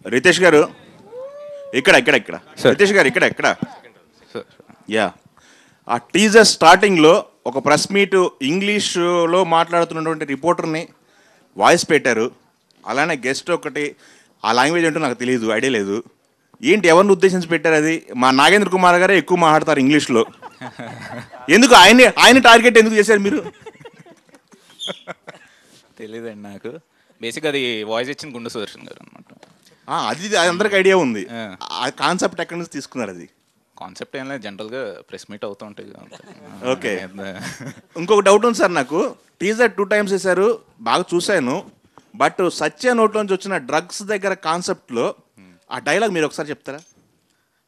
రితేష్ గారు ఇక్కడ ఇక్కడ ఇక్కడ రితేష్ గారు ఇక్కడ ఇక్కడ యా ఆ టీజర్ స్టార్టింగ్లో ఒక ప్రెస్ మీట్ ఇంగ్లీష్లో మాట్లాడుతున్నటువంటి రిపోర్టర్ని వాయిస్ పెట్టారు. అలానే గెస్ట్ ఒకటి ఆ లాంగ్వేజ్ అంటూ నాకు తెలియదు, ఐడియా లేదు. ఏంటి ఎవరిని ఉద్దేశించి పెట్టారు అది? మా నాగేంద్ర కుమార్ గారే ఎక్కువ మాట్లాడతారు ఇంగ్లీష్లో. ఎందుకు ఆయన టార్గెట్ ఎందుకు చేశారు మీరు? తెలియదండి నాకు. బేసిక్గా అది వాయిస్ ఇచ్చిన గుండు సుదర్శన్ గారు అనమాట. అది అందరికి ఐడియా ఉంది. ఆ కాన్సెప్ట్ ఎక్కడి నుంచి తీసుకున్నారు? అది కాన్సెప్ట్ ఏం లేదు, జనరల్గా ప్రెస్ మీట్ అవుతూ ఉంటాయి. ఓకే. ఇంకొక డౌట్ ఉంది సార్ నాకు. టీజర్ 2 times వేశారు, బాగా చూశాను. బట్ సత్య నోట్లోంచి వచ్చిన డ్రగ్స్ దగ్గర కాన్సెప్ట్లో ఆ డైలాగ్ మీరు ఒకసారి చెప్తారా?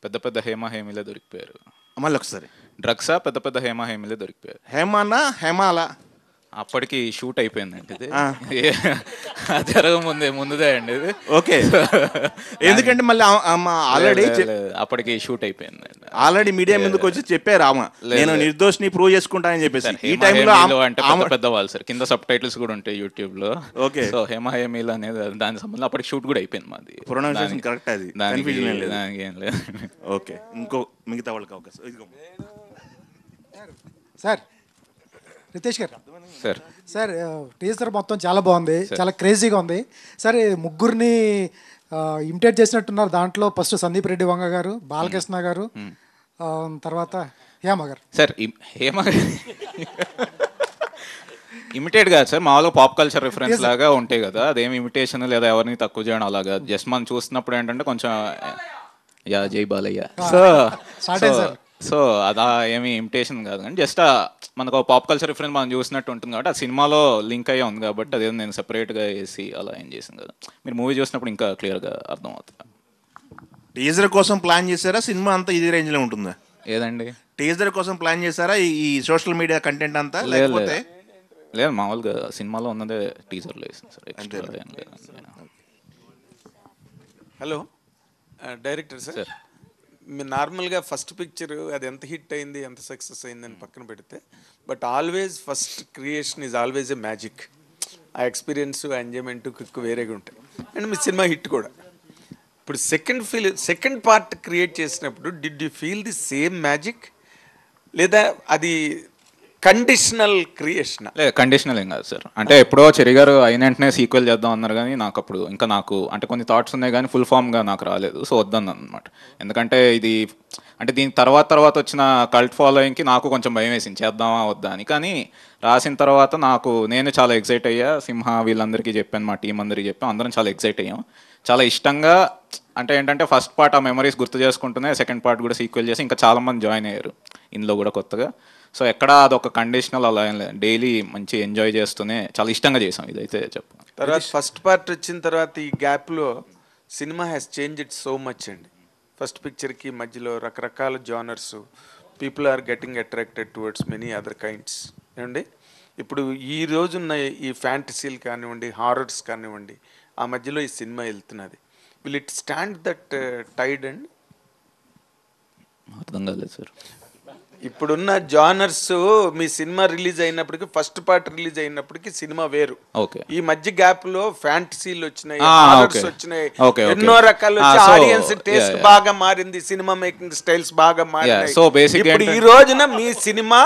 పెద్ద పెద్ద హేమీలే దొరికిపోయారు. మళ్ళీ ఒకసారి. డ్రగ్సా పెద్ద పెద్ద హేమీలే దొరికిపోయారు. హేమానా హేమాలా? అప్పటికి షూట్ అయిపోయిందండి ఇది. జరగ ముందుదే అండి ఇది. ఓకే. ఎందుకంటే మళ్ళీ ఆల్రెడీ అప్పటికి షూట్ అయిపోయిందండి. ఆల్రెడీ మీడియా ముందుకు వచ్చి చెప్పారు ఆమె, నేను నిర్దోషిని ప్రూవ్ చేసుకుంటానని చెప్పేసి. ఈ టైంలో అంటే పెద్ద వాళ్ళు సార్, కింద సబ్ టైటిల్స్ కూడా ఉంటాయి యూట్యూబ్ లో. ఓకే. సో హేమీల్ అనేది దాని సంబంధం అప్పటికి షూట్ కూడా అయిపోయింది మాది. ప్రొనౌన్సియేషన్ కరెక్ట్ అది, దానికి ఏం లేదు. ఓకే. ఇంకో మిగతా వాళ్ళకి అవకాశం. సార్ రితేష్ గారు సార్, సార్ టీజర్ మొత్తం చాలా బాగుంది, చాలా క్రేజీగా ఉంది సార్. ముగ్గురిని ఇమిటేట్ చేసినట్టున్నారు దాంట్లో. ఫస్ట్ సందీప్ రెడ్డి వంగ గారు, బాలకృష్ణ గారు, తర్వాత హేమ గారు. సార్ హేమ ఇమిటేట్ కాదు సార్, మామూలుగా పాప్ కల్చర్ రిఫరెన్స్ లాగా ఉంటాయి కదా. అదేమి ఇమిటేషన్ లేదా ఎవరిని తక్కువ చేయడం అలాగా. జస్ట్ మనం చూస్తున్నప్పుడు ఏంటంటే కొంచెం జై బాలయ్య. సో అదా ఏమి ఇమిటేషన్ కాదు కానీ జస్ట్ మనకు పాప్ కల్చర్ రిఫరెన్స్ మనం చూసినట్టు ఉంటుంది కాబట్టి ఆ సినిమాలో లింక్ అయ్యే ఉంది కాబట్టి అదే నేను సెపరేట్గా వేసి అలా ఏం చేసాను కదా. మీరు మూవీ చూసినప్పుడు ఇంకా క్లియర్గా అర్థం అవుతుంది. టీజర్ కోసం ప్లాన్ చేశారా? సినిమా అంతా ఇదే రేంజ్లో ఉంటుందా? ఏదండి, టీజర్ కోసం ప్లాన్ చేశారా ఈ సోషల్ మీడియా కంటెంట్ అంతా? లేకపోతే లేదు, మామూలుగా సినిమాలో ఉన్నదే టీజర్లో వేసింది సార్. ఎక్స్ట్రా ఏం లేదు. హలో డైరెక్టర్ సార్, మీరు నార్మల్గా ఫస్ట్ పిక్చర్ అది ఎంత హిట్ అయింది, ఎంత సక్సెస్ అయిందని పక్కన పెడితే, but always first creation is always a magic. ఆ ఎక్స్పీరియన్స్, ఆ ఎంజాయ్మెంట్, కిక్ వేరేగా ఉంటాయి. అండ్ మీ సినిమా హిట్ కూడా. ఇప్పుడు సెకండ్ పార్ట్ క్రియేట్ చేసినప్పుడు did you feel the same magic, లేదా అది కండిషనల్ క్రియేషన్? లేదు, కండిషనల్ ఏం కాదు సార్. అంటే ఎప్పుడో చెరి గారు అయిన వెంటనే సీక్వెల్ చేద్దాం అన్నారు కానీ నాకు అప్పుడు నాకు అంటే కొన్ని థాట్స్ ఉన్నాయి కానీ ఫుల్ ఫామ్గా నాకు రాలేదు. సో వద్దన్నాను అనమాట. ఎందుకంటే ఇది అంటే దీని తర్వాత వచ్చిన కల్ట్ ఫాలోయింగ్కి నాకు కొంచెం భయం వేసింది చేద్దామా వద్దా అని. కానీ రాసిన తర్వాత నేను చాలా ఎక్సైట్ అయ్యా. సింహ వీళ్ళందరికీ చెప్పాను, మా టీం అందరికీ చెప్పాను, అందరం చాలా ఎక్సైట్ అయ్యాం. చాలా ఇష్టంగా అంటే ఏంటంటే ఫస్ట్ పార్ట్ ఆ మెమరీస్ గుర్తు చేసుకుంటూనే సెకండ్ పార్ట్ కూడా సీక్వెల్ చేసి ఇంకా చాలామంది జాయిన్ అయ్యారు ఇందులో కూడా కొత్తగా. సో ఎక్కడ అదొక కండిషనల్ అలా ఏం లేదు, డైలీ మంచి ఎంజాయ్ చేస్తూనే చాలా ఇష్టంగా చేసాం. ఇదైతే చెప్పాను. తర్వాత ఫస్ట్ పార్ట్ వచ్చిన తర్వాత ఈ గ్యాప్లో cinema has changed so much అండి. ఫస్ట్ పిక్చర్కి మధ్యలో రకరకాల genres, people are getting attracted towards many other kinds ఏమండి. ఇప్పుడు ఈ రోజున్న ఈ ఫ్యాంటసీలు కానివ్వండి, హారర్స్ కానివ్వండి, ఆ మధ్యలో ఈ సినిమా వెళ్తున్నది. Will it stand that tide and? అర్థం కాలేదు సార్. ఇప్పుడున్న జానర్స్ మీ సినిమా రిలీజ్ అయినప్పటికీ, ఫస్ట్ పార్ట్ రిలీజ్ అయినప్పటికీ సినిమా వేరు. ఈ మధ్య గ్యాప్ లో ఫ్యాంటసీలు వచ్చినాయి, హారర్స్ వచ్చినాయి, ఎన్నో రకాలు వచ్చి ఆడియన్స్ టేస్ట్ బాగా మారింది, సినిమా మేకింగ్ స్టైల్స్ బాగా మారినాయి. ఇప్పుడు ఈ రోజున మీ సినిమా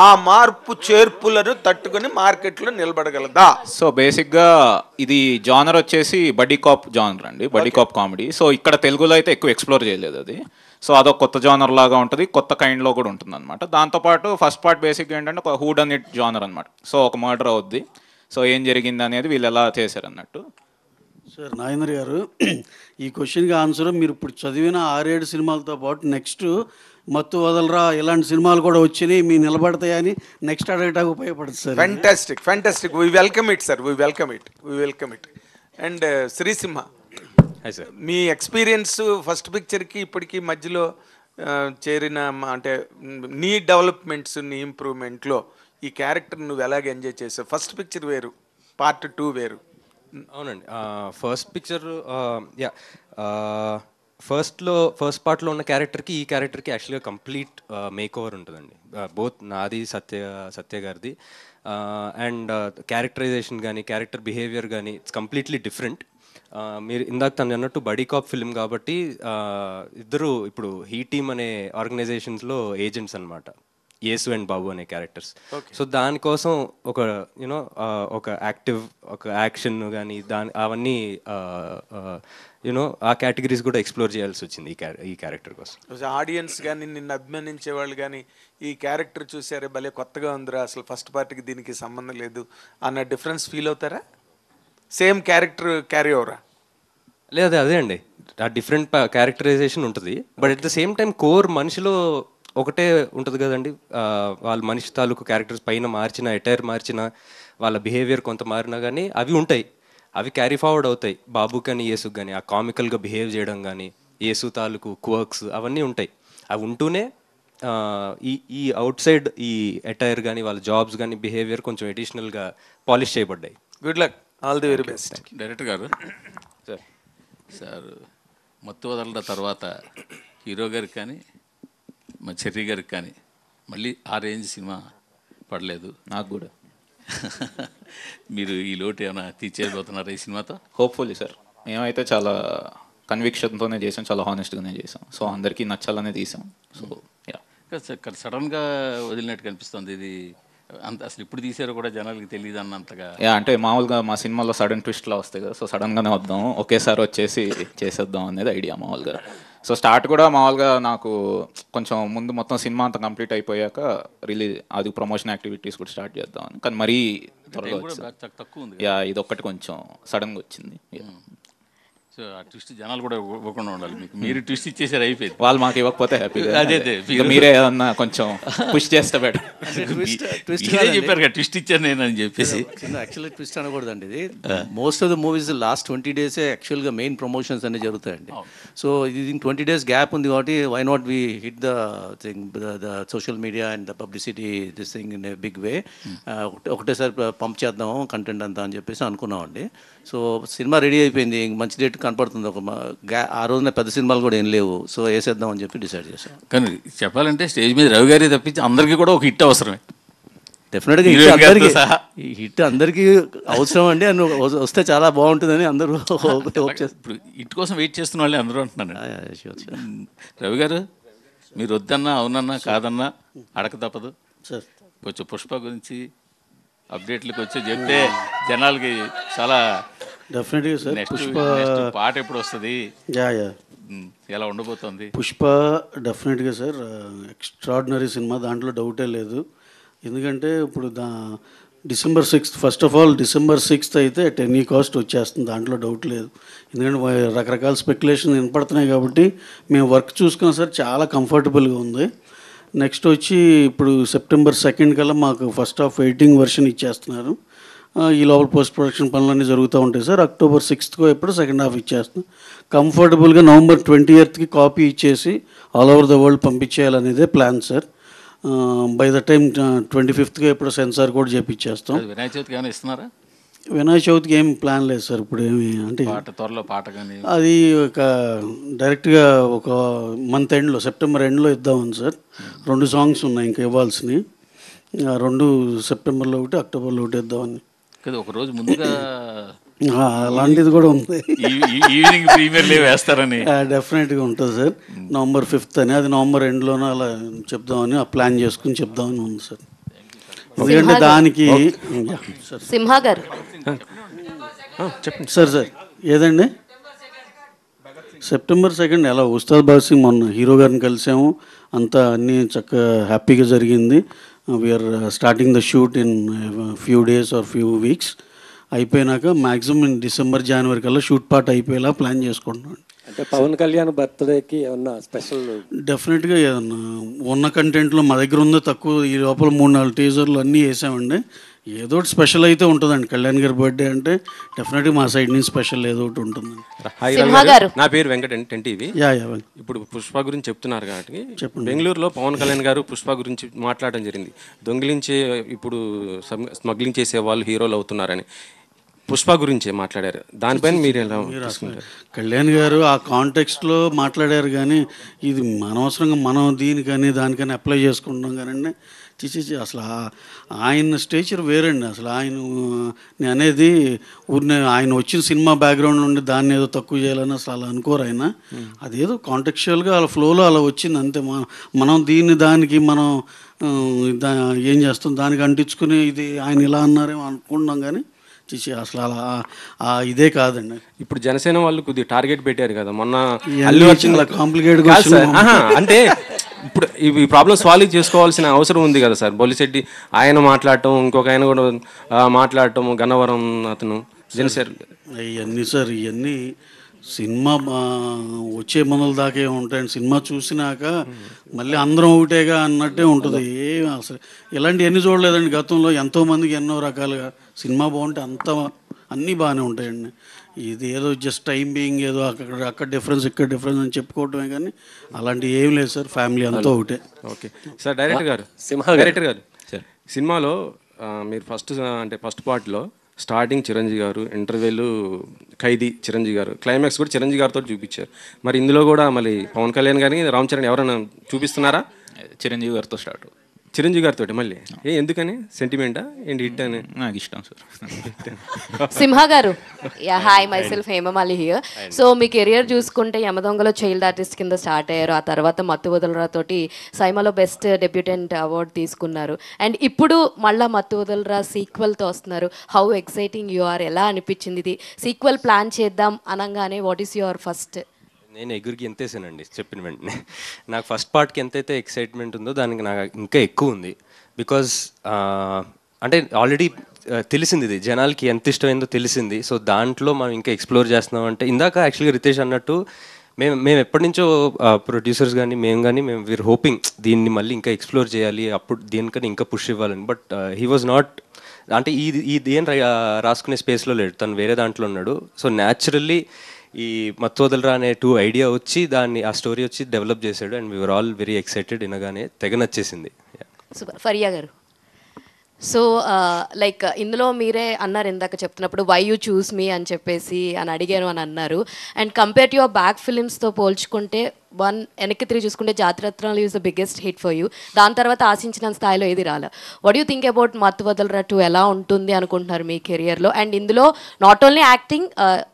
ఆ మార్పు చేర్పులను తట్టుకుని మార్కెట్ లో నిలబడగలదా? సో బేసిక్ గా ఇది జానర్ వచ్చేసి బడ్డీ కాప్ జానర్ అండి, బడ్డీ కాప్ కామెడీ. సో ఇక్కడ తెలుగులో అయితే ఎక్కువ ఎక్స్ప్లోర్ చేయలేదు అది. సో అదొక కొత్త జానర్ లాగా ఉంటుంది, కొత్త కైండ్లో కూడా ఉంటుంది అనమాట. దాంతోపాటు ఫస్ట్ పార్ట్ బేసిక్గా ఏంటంటే ఒక హూ డన్ ఇట్ జానర్ అనమాట. సో ఒక మర్డర్ అవుద్ది, సో ఏం జరిగింది అనేది వీళ్ళు ఎలా చేశారు అన్నట్టు. సార్ నాగేంద్ర గారు, ఈ క్వశ్చన్కి ఆన్సర్ మీరు ఇప్పుడు చదివిన 6-7 సినిమాలతో పాటు నెక్స్ట్ మత్తు వదలరా ఇలాంటి సినిమాలు కూడా వచ్చినాయి, మీ నిలబడతాయని నెక్స్ట్ అడగటానికి ఉపయోగపడుతుంది sir. Fantastic we welcome it sir, we welcome it. And Srisimha, మీ ఎక్స్పీరియన్స్ ఫస్ట్ పిక్చర్కి ఇప్పటికీ మధ్యలో చేరిన అంటే నీ డెవలప్మెంట్స్, నీ ఇంప్రూవ్మెంట్లో ఈ క్యారెక్టర్ నువ్వు ఎలాగ ఎంజాయ్ చేసావు? ఫస్ట్ పిక్చర్ వేరు, పార్ట్ 2 వేరు. అవునండి, ఫస్ట్ పిక్చర్ ఫస్ట్ పార్ట్లో ఉన్న క్యారెక్టర్కి ఈ క్యారెక్టర్కి యాక్చువల్గా కంప్లీట్ మేక్ ఓవర్ ఉంటుందండి. బోత్ నాది, సత్య గారిది. అండ్ క్యారెక్టరైజేషన్ కానీ క్యారెక్టర్ బిహేవియర్ కానీ ఇట్స్ కంప్లీట్లీ డిఫరెంట్. మీరు ఇందాక తను అన్నట్టు బడీ కాప్ ఫిల్మ్ కాబట్టి ఇద్దరు ఇప్పుడు హీ టీమ్ అనే ఆర్గనైజేషన్స్లో ఏజెంట్స్ అనమాట, యేసు అండ్ బాబు అనే క్యారెక్టర్స్. సో దానికోసం ఒక యూనో ఒక యాక్టివ్ ఒక యాక్షన్ కానీ అవన్నీ యూనో ఆ కేటగిరీస్ కూడా ఎక్స్ప్లోర్ చేయాల్సి వచ్చింది ఈ క్యారెక్టర్ కోసం. ఆడియన్స్ కానీ నిన్ను అభిమానించే వాళ్ళు కానీ ఈ క్యారెక్టర్ చూసారే భలే కొత్తగా ఉందిరా, అసలు ఫస్ట్ పార్ట్కి దీనికి సంబంధం లేదు అన్న డిఫరెన్స్ ఫీల్ అవుతారా? సేమ్ క్యారెక్టర్ క్యారీ ఓవరా? లేదు, అదే అండి, ఆ డిఫరెంట్ క్యారెక్టరైజేషన్ ఉంటుంది. But at the same time core మనిషిలో ఒకటే ఉంటుంది కదండి. వాళ్ళ మనిషి తాలూకు క్యారెక్టర్స్ పైన మార్చిన, ఎటైర్ మార్చిన, వాళ్ళ బిహేవియర్ కొంత మారినా కానీ అవి ఉంటాయి, అవి క్యారీ ఫార్వర్డ్ అవుతాయి. బాబు కానీ యేసుకు కానీ ఆ కామికల్గా బిహేవ్ చేయడం కానీ, యేసు తాలూకు క్వర్క్స్ అవన్నీ ఉంటాయి. అవి ఉంటూనే ఈ అవుట్ సైడ్ ఈ అటైర్ కానీ వాళ్ళ జాబ్స్ కానీ బిహేవియర్ కొంచెం ఎడిషనల్గా పాలిష్ చేయబడ్డాయి. Good luck, all the very best. Director గారు సార్ మత్తు వదలడం తర్వాత హీరో గారికి కానీ మా చెర్రీ గారికి కానీ మళ్ళీ ఆ రేంజ్ సినిమా పడలేదు. నాకు కూడా. మీరు ఈ లోటు ఏమైనా తీర్చేయబోతున్నారా ఈ సినిమాతో? Hopefully sir. మేమైతే చాలా కన్విక్షన్తోనే చేసాం, చాలా హానెస్ట్గానే చేసాం. సో అందరికీ నచ్చాలనే తీసాం. సో యా, సడన్గా వదిలినట్టు కనిపిస్తుంది ఇది. అంత అసలు ఇప్పుడు తీసారో కూడా జనాలకి తెలియదు అన్నంతగా. యా, అంటే మామూలుగా మా సినిమాలో సడన్ ట్విస్ట్లా వస్తాయి కదా, సో సడన్గానే వద్దాం, ఒకేసారి వచ్చేసి చేసేద్దాం అనేది ఐడియా మామూలుగా. సో స్టార్ట్ కూడా మామూలుగా నాకు కొంచెం ముందు మొత్తం సినిమా అంతా కంప్లీట్ అయిపోయాక అది ప్రమోషన్ యాక్టివిటీస్ కూడా స్టార్ట్ చేద్దామని, కానీ మరీ త్వరగా తక్కువ ఉంది. యా, ఇది ఒక్కటి కొంచెం సడన్గా వచ్చింది. సో ఆ ట్విస్ట్ జనాలు కూడా ఇవ్వకుండా ఉండాలి మీకు. మీరు ట్విస్ట్ ఇచ్చేసారు, అయిపోయింది. వాళ్ళు మాకు ఇవ్వకపోతే హ్యాపీగా. అదే మీరే ఏదన్నా కొంచెం పుష్ చేస్తే బెటర్. చెప్పారు కదా ట్విస్ట్ ఇచ్చారు నేను అని చెప్పేసి. యాక్చువల్గా ట్విస్ట్ అనకూడదండి, ఇది most of the movies last 20 days యాక్చువల్గా మెయిన్ ప్రమోషన్స్ అన్నీ జరుగుతాయండి. సో ఇది 20 days గ్యాప్ ఉంది కాబట్టి why not we hit the thing the social media and the publicity this thing in a big way. ఒకటేసారి పంప్ చేద్దాము కంటెంట్ అంతా అని చెప్పేసి అనుకున్నామండి. సో సినిమా రెడీ అయిపోయింది, మంచి డేట్ కనపడుతుంది. ఆ రోజున పెద్ద సినిమాలు కూడా ఏం లేవు, సో వేసేద్దాం అని చెప్పి డిసైడ్ చేశాం. కానీ చెప్పాలంటే స్టేజ్ మీద రవి గారి తప్పించి అందరికీ కూడా ఒక హిట్ అవసరమే. డెఫినెట్గా హిట్ అందరికీ అవసరం అండి, అని వస్తే చాలా బాగుంటుందని అందరూ ఇప్పుడు హిట్ కోసం వెయిట్ చేస్తున్న వాళ్ళే అందరూ అంటున్నాను. రవి గారు మీరు వద్దన్నా అవునన్నా కాదన్నా అడక తప్పదు సార్. కొంచెం పుష్ప గురించి అప్డేట్లకు వచ్చి చెప్తే జనాలకి చాలా డెఫినెట్గా సార్. పుష్ప పాట ఎప్పుడు వస్తుంది, యా యా ఎలా ఉండబోతుంది? పుష్ప డెఫినెట్గా సార్ ఎక్స్ట్రాడినరీ సినిమా, దాంట్లో డౌటే లేదు. ఎందుకంటే ఇప్పుడు December 6th first of all December 6th అయితే అట్ ఎనీ కాస్ట్ వచ్చేస్తుంది, దాంట్లో డౌట్ లేదు. ఎందుకంటే రకరకాల స్పెక్యులేషన్ వినపడుతున్నాయి కాబట్టి మేము వర్క్ చూసుకున్నాం సార్, చాలా కంఫర్టబుల్గా ఉంది. నెక్స్ట్ వచ్చి ఇప్పుడు September 2nd కల్లా మాకు ఫస్ట్ హాఫ్ ఎడిటింగ్ వర్షన్ ఇచ్చేస్తున్నారు. ఈ లోపల పోస్ట్ ప్రొడక్షన్ పనులన్నీ జరుగుతూ ఉంటాయి సార్. October 6th ఎప్పుడు సెకండ్ హాఫ్ ఇచ్చేస్తాం. కంఫర్టబుల్గా November 20th కాపీ ఇచ్చేసి ఆల్ ఓవర్ ద వరల్డ్ పంపించేయాలనేదే plan sir. By the time 25th ఎప్పుడు సెన్సార్ కూడా చేపించేస్తాం. వినాయక చవితికి ఏమైనా ఇస్తున్నారా? వినాయక చవితికి ఏం ప్లాన్ లేదు సార్ ఇప్పుడు ఏమి, అంటే త్వరలో పాట కానీ అది ఒక డైరెక్ట్గా ఒక మంత్ ఎండ్లో September ఎండ్లో ఇద్దామని సార్. 2 songs ఉన్నాయి ఇంకా ఇవ్వాల్సినవి, 2 సెప్టెంబర్లో ఒకటి Octoberలో ఒకటి ఇద్దామని. కదా ఒక రోజు ముందుగా అలాంటిది కూడా ఉంది, ఈవినింగ్ ప్రీమియర్లే వేస్తారని. డెఫినెట్గా ఉంటుంది సార్. November 5th అని, అది November ఎండ్లోనే అలా చెప్దామని ప్లాన్ చేసుకుని చెప్దామని ఉంది సార్. ఎందుకంటే దానికి సింహ గారు చెప్పండి సార్. ఏదండి September 2nd ఎలా ఉస్తాద్ భగత్ సింగ్ మొన్న హీరో గారిని కలిసాము, అంతా అన్నీ చక్కగా హ్యాపీగా జరిగింది. We are starting the shoot in few days or few weeks. అయిపోయినాక మ్యాక్సిమం December January కల్లా షూట్ పార్ట్ అయిపోయేలా ప్లాన్ చేసుకుంటున్నాను. అంటే పవన్ కళ్యాణ్ బర్త్డేకి ఏమన్నా స్పెషల్? డెఫినెట్గా ఏదన్నా ఉన్న కంటెంట్లో మా దగ్గర ఉందో తక్కువ, ఈ లోపల 3-4 టీజర్లు అన్నీ వేసామండి. ఏదో ఒకటి స్పెషల్ అయితే ఉంటుందండి. కళ్యాణ్ గారి బర్త్డే అంటే డెఫినెట్గా మా సైడ్ నుంచి స్పెషల్ ఏదో ఒకటి ఉంటుందండి. నా పేరు వెంకట టీవీ. యా. ఇప్పుడు పుష్ప గురించి చెప్తున్నారు కాబట్టి బెంగళూరులో పవన్ కళ్యాణ్ గారు పుష్ప గురించి మాట్లాడడం జరిగింది. దొంగిలించే ఇప్పుడు స్మగ్లింగ్ చేసే వాళ్ళు హీరోలు అవుతున్నారని. పుష్ప గురించి మాట్లాడారు, దానిపైన మీరు ఎలా తీసుకుంటారు? కళ్యాణ్ గారు ఆ కాంటెక్స్ట్లో మాట్లాడారు, కానీ ఇది అనవసరంగా మనం దీనికని దానికని అప్లై చేసుకుంటున్నాం కానీ చిచి అసలు ఆయన స్టేచర్ వేరండి. అసలు నేను అనేది ఊరినే ఆయన వచ్చిన సినిమా బ్యాక్గ్రౌండ్ నుండి దాన్ని ఏదో తక్కువ చేయాలని అసలు అలా అనుకోరు ఆయన. అదేదో కాంటెక్చువల్గా అలా ఫ్లోలో అలా వచ్చింది అంతే. మనం దానికి మనం ఏం చేస్తాం, దానికి అంటించుకుని ఇది ఆయన ఇలా అన్నారేమో అనుకుంటున్నాం కానీ చేసి అసలు అలా ఇదే కాదండి. ఇప్పుడు జనసేన వాళ్ళు కొద్దిగా టార్గెట్ పెట్టారు కదా మొన్న, అల్లు అర్జున్ కాంప్లికేటెడ్ అంటే ఇప్పుడు ఈ ప్రాబ్లమ్ సాల్వ్ చేసుకోవాల్సిన అవసరం ఉంది కదా సార్. బొలిశెట్టి ఆయన మాట్లాడటం, ఇంకొక ఆయన కూడా మాట్లాడటం, గన్నవరం అతను జనసేన ఇవన్నీ సార్, ఇవన్నీ సినిమా వచ్చే మొదల దాకే ఉంటాయండి. సినిమా చూసినాక మళ్ళీ అందరం ఒకటేగా అన్నట్టే ఉంటుంది. అసలు ఇలాంటివన్నీ చూడలేదండి గతంలో. ఎంతోమందికి ఎన్నో రకాలుగా సినిమా బాగుంటే అన్నీ బాగానే ఉంటాయండి. ఇది ఏదో జస్ట్ టైం బీయింగ్ ఏదో అక్కడ డిఫరెన్స్ ఇక్కడ డిఫరెన్స్ అని చెప్పుకోవటమే కానీ అలాంటివి ఏం లేదు సార్. ఫ్యామిలీ అంతా ఒకటే. Okay sir. డైరెక్టర్ గారు సార్, సినిమాలో మీరు ఫస్ట్ పార్ట్లో స్టార్టింగ్ చిరంజీవి గారు, ఇంటర్వెల్ ఖైదీ చిరంజీవి గారు, క్లైమాక్స్ కూడా చిరంజీవి గారితో చూపించారు. మరి ఇందులో కూడా మళ్ళీ పవన్ కళ్యాణ్ గారిని, రామ్ చరణ్ ఎవరైనా చూపిస్తున్నారా? చిరంజీవి గారితో స్టార్ట్. చిరంజీవి గారితో మళ్ళీ ఎందుకని? సెంటిమెంటా ఏంటి? హిట్ అని నాకు ఇష్టం సార్. సింహ గారు, hi, my self Hemamali here. So me career చూసుకుంటే యమదొంగలో చైల్డ్ ఆర్టిస్ట్ కింద స్టార్ట్ అయ్యారు. ఆ తర్వాత మత్తు వదలరా తోటి సైమాలో బెస్ట్ డెబ్యూటెంట్ అవార్డు తీసుకున్నారు. అండ్ ఇప్పుడు మళ్ళీ మత్తు వదలరా సీక్వెల్తో వస్తున్నారు. హౌ ఎక్సైటింగ్ యు ఆర్, ఎలా అనిపించింది ఇది సీక్వెల్ ప్లాన్ చేద్దాం అనగానే? What is your first? నేను ఎగురికి ఎంతేసానండి చెప్పిన వెంటనే. నాకు ఫస్ట్ పార్ట్కి ఎంతైతే ఎక్సైట్మెంట్ ఉందో దానికి నాకు ఇంకా ఎక్కువ ఉంది. బికాజ్ అంటే ఆల్రెడీ తెలిసింది, ఇది జనాలకి ఎంత ఇష్టమైందో తెలిసింది. సో దాంట్లో మనం ఇంకా ఎక్స్ప్లోర్ చేస్తున్నాం. అంటే ఇందాక యాక్చువల్గా రితేష్ అన్నట్టు మేము ఎప్పటి నుంచో ప్రొడ్యూసర్స్ కానీ మేము వీఆర్ హోపింగ్ దీన్ని మళ్ళీ ఇంకా ఎక్స్ప్లోర్ చేయాలి, అప్పుడు దీనికన్నా ఇంకా పుష్ ఇవ్వాలని. బట్ హీ వాజ్ నాట్, అంటే ఇది ఏం రాసుకునే స్పేస్లో లేడు, తను వేరే దాంట్లో ఉన్నాడు. సో న్యాచురల్లీ ఈ మత్తు వదలరా అనే ఐడియా వచ్చి దాన్ని ఆ స్టోరీ వచ్చి డెవలప్ చేశాడు. And we are all very excited. వినగానే తెగ నచ్చేసింది. సూపర్. ఫరియా గారు, సో లైక్ ఇందులో మీరే అన్నారు ఇందాక చెప్తున్నప్పుడు వై యూ చూస్ మీ అని చెప్పేసి అని అడిగాను అని అన్నారు. And compare to your back ఫిలిమ్స్తో పోల్చుకుంటే వెనక్కి తిరిగి చూసుకుంటే జాతిరత్నాలు is the biggest hit for you. దాని తర్వాత ఆశించిన స్థాయిలో ఏది రాలే. వాట్ యూ థింక్ అబౌట్ మత్తు వదలరా 2 ఎలా ఉంటుంది అనుకుంటున్నారు మీ కెరియర్లో? అండ్ ఇందులో నాట్ ఓన్లీ యాక్టింగ్,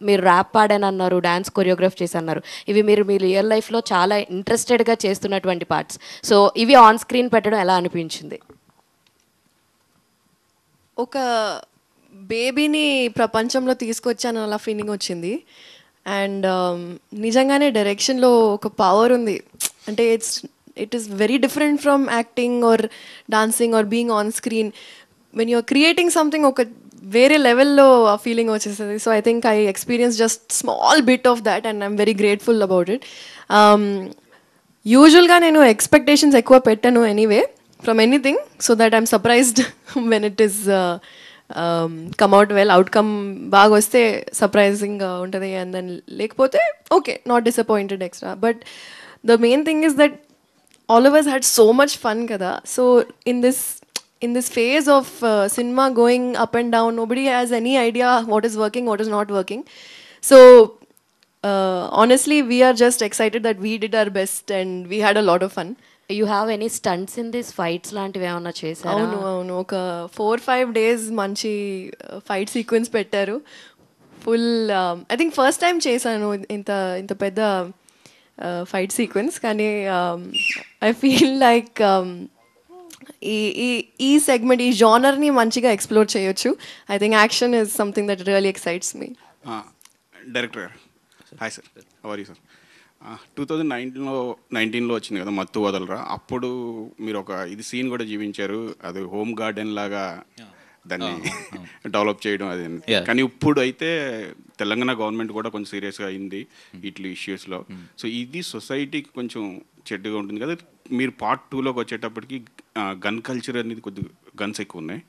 మీరు ర్యాప్ పాడాను అన్నారు, డ్యాన్స్ కొరియోగ్రాఫ్ చేసి అన్నారు. ఇవి మీరు మీ రియల్ లైఫ్లో చాలా ఇంట్రెస్టెడ్గా చేస్తున్నటువంటి పార్ట్స్. సో ఇవి ఆన్ స్క్రీన్ పెట్టడం ఎలా అనిపించింది? ఒక బేబీని ప్రపంచంలో తీసుకొచ్చాను అలా ఫీలింగ్ వచ్చింది. అండ్ నిజంగానే డైరెక్షన్లో ఒక పవర్ ఉంది. అంటే it is very different from acting or dancing or being on screen. When you are creating something ఒక వేరే లెవెల్లో ఆ ఫీలింగ్ వచ్చేస్తుంది. So I think I experience just small bit of that and I'm very grateful about it. యూజువల్గా నేను expectations ఎక్కువ పెట్టాను anyway from anything, so that I'm surprised when it is come out well. Outcome baga vaste surprising untadi, and then lekapothe okay, not disappointed extra. But the main thing is that all of us had so much fun kada. So in this phase of cinema going up and down, nobody has any idea what is working, what is not working. So honestly, we are just excited that we did our best and we had a lot of fun. You have any stunts in this fights లాంటివి ఏమన్నా చేశారా? అవును ఒక 4-5 days మంచి fight sequence పెట్టారు. Full I think first time చేశాను ఇంత పెద్ద ఫైట్ సీక్వెన్స్. కానీ ఐ ఫీల్ లైక్ ఈ సెగ్మెంట్, ఈ జానర్ని మంచిగా ఎక్స్ప్లోర్ చేయొచ్చు. I think action is something that really excites me. Director గారు, hi sir, how are you sir? 2019లో వచ్చింది కదా మత్తు వదలరా. అప్పుడు మీరు ఒక ఇది సీన్ కూడా జీవించారు, అది హోమ్ గార్డెన్ లాగా దాన్ని డెవలప్ చేయడం అది. కానీ ఇప్పుడు అయితే తెలంగాణ గవర్నమెంట్ కూడా కొంచెం సీరియస్గా అయింది ఇట్లా ఇష్యూస్లో. సో ఇది సొసైటీకి కొంచెం చెడ్డగా ఉంటుంది కదా. మీరు పార్ట్ 2లోకి వచ్చేటప్పటికి గన్ కల్చర్ అనేది కొద్దిగా గన్స్ ఎక్కువ ఉన్నాయి.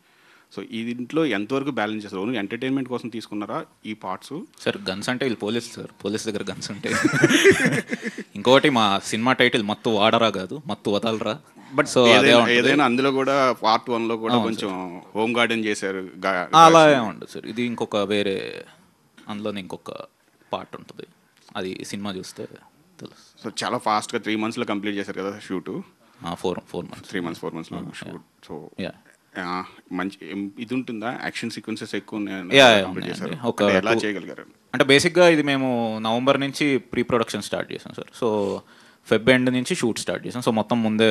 సో ఈ దీంట్లో ఎంతవరకు బ్యాలెన్స్ చేస్తారు? ఓన్లీ ఎంటర్టైన్మెంట్ కోసం తీసుకున్నారా ఈ పార్ట్స్? సార్ గన్స్ అంటే వీళ్ళు పోలీస్ సార్, పోలీస్ దగ్గర గన్స్ ఉంటాయి. ఇంకొకటి మా సినిమా టైటిల్ మత్తు వాడరా కాదు, మత్తు వదలరా. బట్ సో ఏదైనా అందులో కూడా పార్ట్ 1లో కూడా కొంచెం హోమ్ గార్డెన్ చేశారు. అలా ఉండదు సార్, ఇది ఇంకొక వేరే, అందులోనే ఇంకొక పార్ట్ ఉంటుంది, అది సినిమా చూస్తే తెలుసు. సో చాలా ఫాస్ట్గా 3 monthsలో కంప్లీట్ చేశారు కదా షూట్? 4 months 3 monthsలో షూట్. సో మంచి ఇది ఉంటుందా, యాక్షన్ సీక్వెన్సెస్ ఎక్కువ కంప్లీట్ చేశారు? ఎలా చేయగలిగారు? అంటే బేసిక్గా ఇది మేము నవంబర్ నుంచి ప్రీ ప్రొడక్షన్ స్టార్ట్ చేసాం సార్. సో ఫెబ్ ఎండ్ నుంచి షూట్ స్టార్ట్ చేసాం. సో మొత్తం ముందే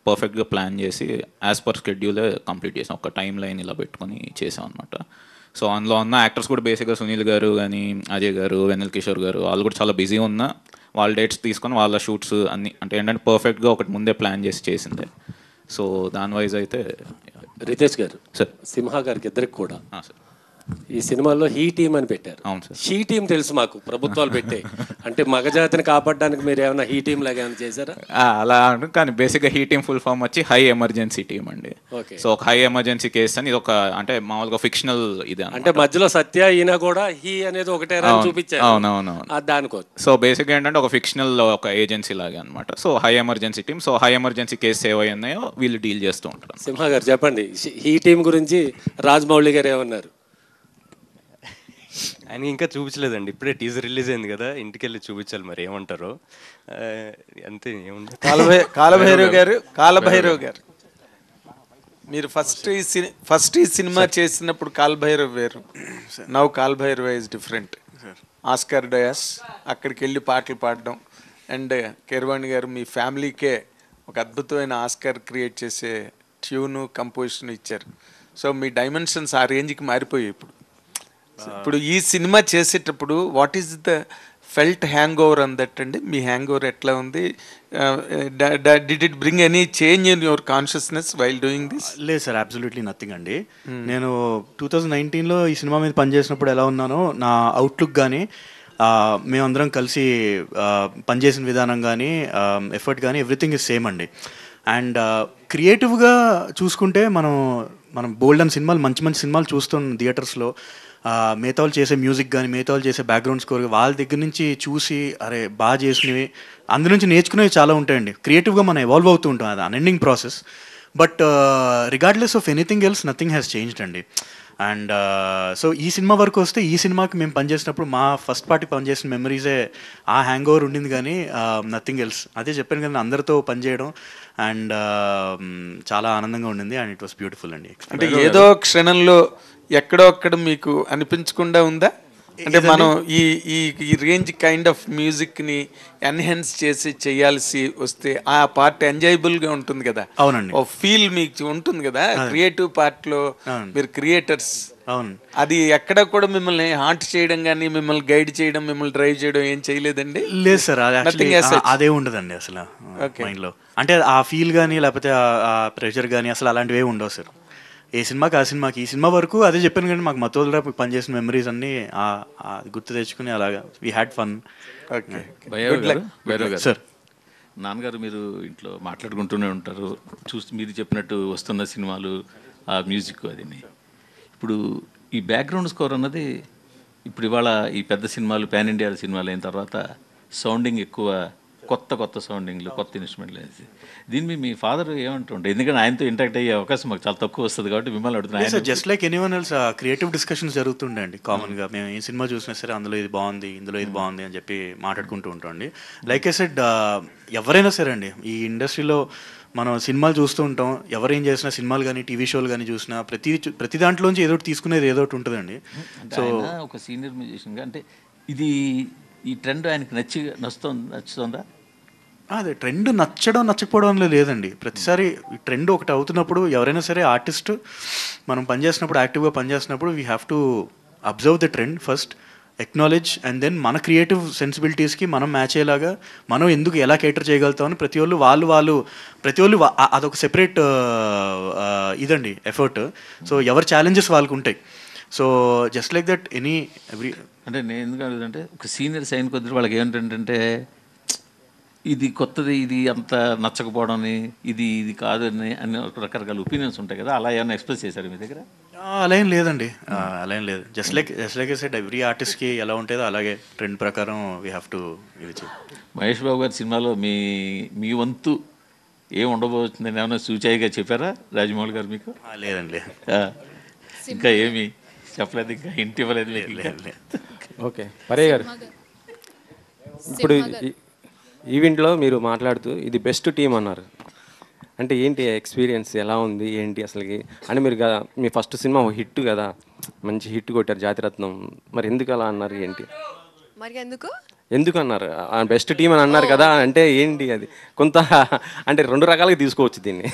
పర్ఫెక్ట్గా ప్లాన్ చేసి యాజ్ పర్ స్కెడ్యూలే కంప్లీట్ చేసాం. ఒక టైం లైన్ ఇలా పెట్టుకొని చేసాం అనమాట. సో అందులో ఉన్న యాక్టర్స్ కూడా బేసిక్గా సునీల్ గారు కానీ, అజయ్ గారు, వెన్నెల్ కిషోర్ గారు, వాళ్ళు కూడా చాలా బిజీ ఉన్నా వాళ్ళ డేట్స్ తీసుకొని వాళ్ళ షూట్స్ అన్ని అంటే ఏంటంటే పర్ఫెక్ట్గా ఒకటి ముందే ప్లాన్ చేసి చేసిందే. సో దాని వైజ్ అయితే రితేష్ గారు సార్, సింహ గారికి ఇద్దరికి కూడా సార్ ఈ సినిమాలో హీ టీమ్ అని పెట్టారు. అవును సార్. హీ టీమ్ తెలుసు మాకు, ప్రభుత్వాలు పెట్టే, అంటే మగజాతిని కాపాడడానికి మీరు ఏమైనా హీ టీమ్ లాగా ఏమైనా చేశారా? అలా అంటారు కానీ బేసిక్గా హీ టీమ్ ఫుల్ ఫామ్ వచ్చి హై ఎమర్జెన్సీ టీమ్ అండి. సో ఒక హై ఎమర్జెన్సీ కేసు అని ఇది ఒక అంటే మామూలుగా ఫిక్షనల్ ఇది అంటే మధ్యలో సత్య ఈయన కూడా హీ అనేది ఒకటే రాని చూపించారు. అవునవును. దానికోసం సో బేసిక్గా ఏంటంటే ఒక ఫిక్షనల్ ఒక ఏజెన్సీ లాగా అనమాట. So high emergency team. So high emergency case ఏవై ఉన్నాయో వీళ్ళు డీల్ చేస్తూ ఉంటారు. సింహ గారు చెప్పండి, హీ టీమ్ గురించి రాజమౌళి గారు ఏమన్నారు? ఆయన ఇంకా చూపించలేదండి, ఇప్పుడే టీజర్ రిలీజ్ అయింది కదా, ఇంటికి వెళ్ళి చూపించాలి, మరి ఏమంటారో. అంతే, ఏముంది. కాలభైరవ్ గారు మీరు ఫస్ట్ ఈ సినిమా చేసినప్పుడు కాలభైరవ్ వేరు, now Kal Bhairav is different. Oscar dais అక్కడికి వెళ్ళి పాటలు పాడడం, అండ్ కీరవాణి గారు మీ ఫ్యామిలీకే ఒక అద్భుతమైన ఆస్కార్ క్రియేట్ చేసే ట్యూను కంపోజిషన్ ఇచ్చారు. సో మీ డైమెన్షన్స్ ఆ రేంజ్కి మారిపోయాయి. ఇప్పుడు ఈ సినిమా చేసేటప్పుడు what is the felt hang over an that అండి? మీ హ్యాంగ్ ఓవర్ ఎట్లా ఉంది? Did it bring any change in your consciousness while doing this? లేదు సార్, అబ్సల్యూట్లీ నథింగ్ అండి. నేను 2019లో ఈ సినిమా మీద పనిచేసినప్పుడు ఎలా ఉన్నానో నా అవుట్లుక్ కానీ, మేమందరం కలిసి పనిచేసిన విధానం కానీ, ఎఫర్ట్ కానీ, ఎవ్రీథింగ్ ఇస్ సేమ్ అండి. అండ్ క్రియేటివ్గా చూసుకుంటే మనం బోల్డ్ అండ్ సినిమాలు, మంచి మంచి సినిమాలు చూస్తున్నాం థియేటర్స్లో. మిగతా వాళ్ళు చేసే మ్యూజిక్ కానీ, మిగతా వాళ్ళు చేసే బ్యాక్గ్రౌండ్ స్కోర్, వాళ్ళ దగ్గర నుంచి చూసి అరే బాగా చేసినవి, అందు నుంచి నేర్చుకునేవి చాలా ఉంటాయండి. క్రియేటివ్గా మనం ఎవాల్వ్ అవుతూ ఉంటాం, అది unending process. But regardless of anything else nothing has changed అండి. అండ్ సో ఈ సినిమా వరకు వస్తే, ఈ సినిమాకి మేము పనిచేసినప్పుడు మా ఫస్ట్ పార్టీ పనిచేసిన మెమరీసే ఆ హ్యాంగ్ ఓవర్ ఉండింది, కానీ నథింగ్ ఎల్స్. అదే చెప్పాను కదా, అందరితో పనిచేయడం అండ్ చాలా ఆనందంగా ఉండింది. అండ్ ఇట్ వాస్ బ్యూటిఫుల్ అండి. అంటే ఏదో క్షణంలో ఎక్కడో అక్కడ మీకు అనిపించకుండా ఉందా? అంటే మనం ఈ రేంజ్ కైండ్ ఆఫ్ మ్యూజిక్ని ఎన్హాన్స్ చేసి చేయాల్సి వస్తే ఆ పార్ట్ ఎంజాయబుల్గా ఉంటుంది కదా. అవునండి. ఓ ఫీల్ మీకు ఉంటుంది కదా క్రియేటివ్ పార్ట్లో, మీరు క్రియేటర్స్. అవును. అది ఎక్కడ కూడా మిమ్మల్ని హాంట్ చేయడం కానీ, మిమ్మల్ని గైడ్ చేయడం, మిమ్మల్ని డ్రైవ్ చేయడం ఏం చేయలేదండి? లేదు సార్, అదే ఉండదండి అసలు మైండ్లో. అంటే ఆ ఫీల్ కానీ, లేకపోతే ఆ ప్రెషర్ కానీ అసలు అలాంటివి ఉండవు సార్. ఏ సినిమాకి ఆ సినిమాకి. ఈ సినిమా వరకు అదే చెప్పాను కానీ, మాకు మత్తోదరా పనిచేసిన మెమరీస్ అన్నీ గుర్తు తెచ్చుకుని అలాగా వీ హ్యాడ్ ఫన్. సార్, నాన్నగారు మీరు ఇంట్లో మాట్లాడుకుంటూనే ఉంటారు, మీరు చెప్పినట్టు వస్తున్న సినిమాలు, ఆ మ్యూజిక్ అది. ఇప్పుడు ఈ బ్యాక్గ్రౌండ్ స్కోర్ అన్నది ఇప్పుడు ఇవాళ ఈ పెద్ద సినిమాలు, పాన్ ఇండియా సినిమాలు అయిన తర్వాత సౌండింగ్ ఎక్కువ, కొత్త సౌండింగ్లు, కొత్త ఇన్స్ట్రుమెంట్లు వేసి దీన్ని మీ ఫాదర్ ఏమంటుండే? ఎందుకంటే ఆయనతో ఇంటరాక్ట్ అయ్యే అవకాశం మాకు చాలా తక్కువ వస్తుంది కాబట్టి మిమ్మల్ని అడుగుతున్నాను. Just like anyone else creative discussions జరుగుతుండే అండి కామన్గా. మేము ఏ సినిమా చూసినా సరే అందులో ఇది బాగుంది, ఇందులో ఇది బాగుంది అని చెప్పి మాట్లాడుకుంటూ ఉంటాం. లైక్ ఐ సెడ్, ఎవరైనా సరే అండి ఈ ఇండస్ట్రీలో మనం సినిమాలు చూస్తూ ఉంటాం. ఎవరేం చేసినా, సినిమాలు కానీ, టీవీ షోలు కానీ చూసినా ప్రతి దాంట్లోంచి ఏదో తీసుకునేది ఏదో ఒకటి ఉంటుందండి. సో ఒక సీనియర్ మ్యూజిషియన్గా అంటే ఇది ఈ ట్రెండ్ ఆయనకి నచ్చుతుందా? అదే ట్రెండ్ నచ్చకపోవడంలో లేదండి. ప్రతిసారి ఈ ట్రెండ్ ఒకటి అవుతున్నప్పుడు ఎవరైనా సరే ఆర్టిస్ట్ మనం పనిచేసినప్పుడు, యాక్టివ్గా పనిచేసినప్పుడు we have to observe the trend first, acknowledge, and then మన క్రియేటివ్ సెన్సిబిలిటీస్కి మనం మ్యాచ్ అయ్యేలాగా మనం ఎందుకు ఎలా కేటర్ చేయగలుగుతామని ప్రతి ఒళ్ళు అదొక సెపరేట్ ఇదండి ఎఫర్ట్. సో ఎవరి ఛాలెంజెస్ వాళ్ళకు ఉంటాయి. So just like that every అంటే నేను ఎందుకు అడుగుతుంటే, ఒక సీనియర్ సైన్ కొద్ది వాళ్ళకి ఏమిటంటే ఇది కొత్తది, ఇది అంత నచ్చకపోవడం, ఇది కాదు అని రకరకాల ఒపీనియన్స్ ఉంటాయి కదా, అలా ఏమైనా ఎక్స్ప్రెస్ చేశారు మీ దగ్గర? అలా ఏం లేదండి, అలా ఏం లేదు. Just like I said, every ఆర్టిస్ట్కి ఎలా ఉంటుందో అలాగే ట్రెండ్ ప్రకారం వీ హ్యావ్ టు ఇది చేయాలి. మహేష్ బాబు గారి సినిమాలో మీ వంతు ఏం ఉండబోతుందని ఏమైనా సూచాయిగా చెప్పారా రాజమౌళి గారు మీకు? లేదండి. ఇంకా ఏమి చెప్పలేదు, ఇంకా ఇంటి ఇవ్వలేదు లేదు. ఓకే, పరయ్య గారు, ఇప్పుడు ఈవెంట్లో మీరు మాట్లాడుతూ ఇది బెస్ట్ టీం అన్నారు. అంటే ఏంటి ఎక్స్పీరియన్స్ ఎలా ఉంది ఏంటి అసలుకి? అంటే మీరు మీ ఫస్ట్ సినిమా హిట్ కదా, మంచి హిట్ కొట్టారు జాతిరత్నం, మరి ఎందుకు అలా అన్నారు ఏంటి? మరి ఎందుకు అన్నారు బెస్ట్ టీం అని అన్నారు కదా, అంటే ఏంటి అది? కొంత అంటే రెండు రకాలుగా తీసుకోవచ్చు దీన్ని.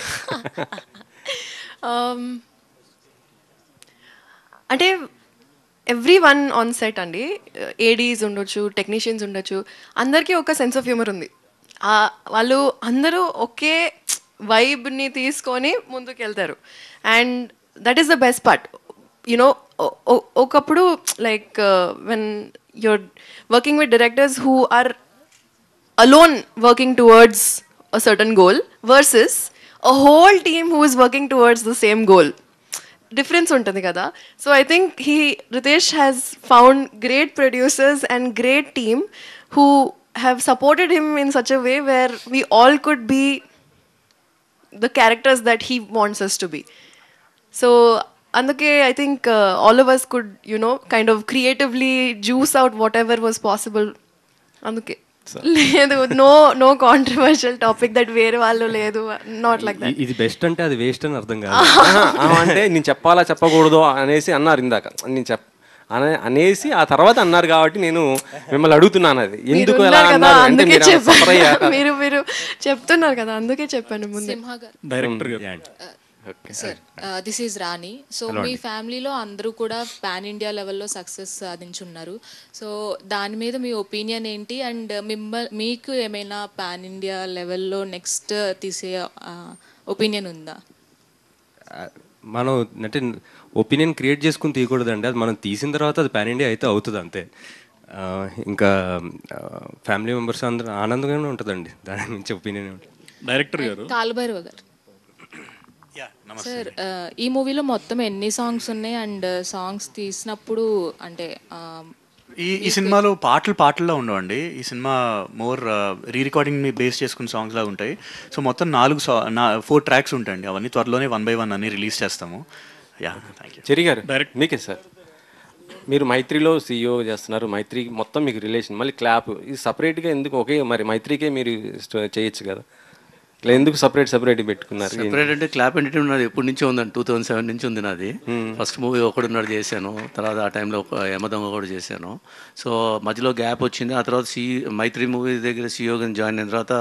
అంటే ఎవ్రీ వన్ ఆన్ సెట్ అండి, ఏడీస్ ఉండొచ్చు, టెక్నీషియన్స్ ఉండొచ్చు, అందరికీ ఒక సెన్స్ ఆఫ్ హ్యూమర్ ఉంది. వాళ్ళు అందరూ ఒకే వైబ్ని తీసుకొని ముందుకు వెళ్తారు. And that is the best part. You know ఒకప్పుడు like when you're working with directors who are alone working towards a certain goal versus a whole team who is working towards the same goal. Difference ఉంటుంది కదా. So I think Ritesh has found great producers and great team who have supported him in such a way where we all could be the characters that he wants us to be. So అందుకే I think all of us could, kind of creatively juice out whatever was possible. అందుకే లేదు, no controversial topic that వేరే వాళ్ళు లేదు, not like that. ఇది best అంటే అది waste అని అర్థం కాదు. అంటే నేను చెప్పాలా చెప్పకూడదు అనేసి అన్నారు ఇందాక, నేను అనేసి ఆ తర్వాత అన్నారు కాబట్టి నేను మిమ్మల్ని అడుగుతున్నాను అది ఎందుకు ఎలా అన్నారు అంటే మీరు చెప్తున్నారు కదా, అందుకే చెప్పాను ముందు. డైరెక్టర్ గారు, sir this is Rani. So మీ ఫ్యామిలీలో అందరూ కూడా పాన్ ఇండియా లెవెల్లో సక్సెస్ సాధించున్నారు. సో దాని మీద మీ ఒపీనియన్ ఏంటి? అండ్ మీకు ఏమైనా పాన్ ఇండియా లెవెల్లో నెక్స్ట్ తీసే ఒపీనియన్ ఉందా? మనం అంటే ఒపీనియన్ క్రియేట్ చేసుకుని తీయకూడదండి, అది మనం తీసిన తర్వాత అది పాన్ ఇండియా అయితే అవుతుంది అంతే. ఇంకా ఫ్యామిలీ మెంబర్స్ అందరూ ఆనందంగానే ఉంటుందండి, దాని నుంచి ఒపీనియన్ ఉంటుంది. డైరెక్టర్ గారు, కాలుభైరవ గారు, సార్ ఈ మూవీలో మొత్తం ఎన్ని సాంగ్స్ ఉన్నాయి? అండ్ సాంగ్స్ తీసినప్పుడు అంటే ఈ సినిమాలో పాటల్లో ఉండవండి. ఈ cinema more re recording base చేసుకున్న సాంగ్స్ లాగా ఉంటాయి. సో మొత్తం 4 ట్రాక్స్ ఉంటాయండి. అవన్నీ త్వరలోనే 1 by 1 అన్ని రిలీజ్ చేస్తాము. Thank you. చెరి గారు, డైరెక్ట్ మీకే సార్. మీరు మైత్రిలో CEO చేస్తున్నారు, మైత్రి మొత్తం మీకు రిలేషన్, మళ్ళీ క్లాప్ ఇది సపరేట్గా ఎందుకు? ఓకే, మరి మైత్రికే మీరు చేయొచ్చు కదా, ఎందుకు సపరేట్ పెట్టుకున్నారు? సపరేట్ అంటే క్లాప్ ఎంటర్టైన్మెంట్ నాది ఎప్పటి నుంచో ఉందండి, 2007 నుంచి ఉంది నాది. ఫస్ట్ మూవీ ఒకడున్నాడు చేశాను, తర్వాత ఆ టైంలో యమదొంగ కూడా చేశాను. సో మధ్యలో గ్యాప్ వచ్చింది. ఆ తర్వాత మైత్రి మూవీ దగ్గర CEOగా జాయిన్ అయిన తర్వాత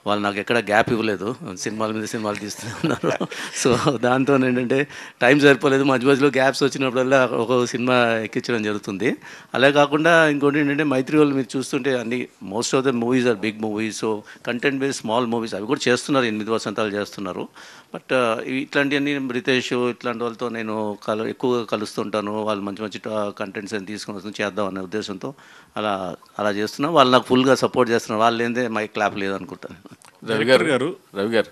వాళ్ళు నాకు ఎక్కడ గ్యాప్ ఇవ్వలేదు, సినిమాల మీద సినిమాలు తీస్తూనే ఉన్నారు. సో దాంతో ఏంటంటే టైం సరిపోలేదు, మధ్యలో గ్యాప్స్ వచ్చినప్పుడల్లా ఒక సినిమా ఎక్కించడం జరుగుతుంది. అలా కాకుండా ఇంకోటి ఏంటంటే మైత్రి వాళ్ళు మీరు చూస్తుంటే అన్ని most of the movies are big movies. So content based small movies అవి కూడా చేస్తున్నారు, 8 వసంతాలు చేస్తున్నారు. బట్ ఇట్లాంటివన్నీ రితేష్ ఇట్లాంటి వాళ్ళతో నేను ఎక్కువగా కలుస్తుంటాను. వాళ్ళు మంచి మంచి కంటెంట్స్ అని తీసుకుని వస్తుంది చేద్దాం అనే ఉద్దేశంతో అలా చేస్తున్నాం. వాళ్ళు నాకు ఫుల్గా సపోర్ట్ చేస్తున్నారు. వాళ్ళు ఏందే మై క్లాప్ లేదనుకుంటాను. రవి గారు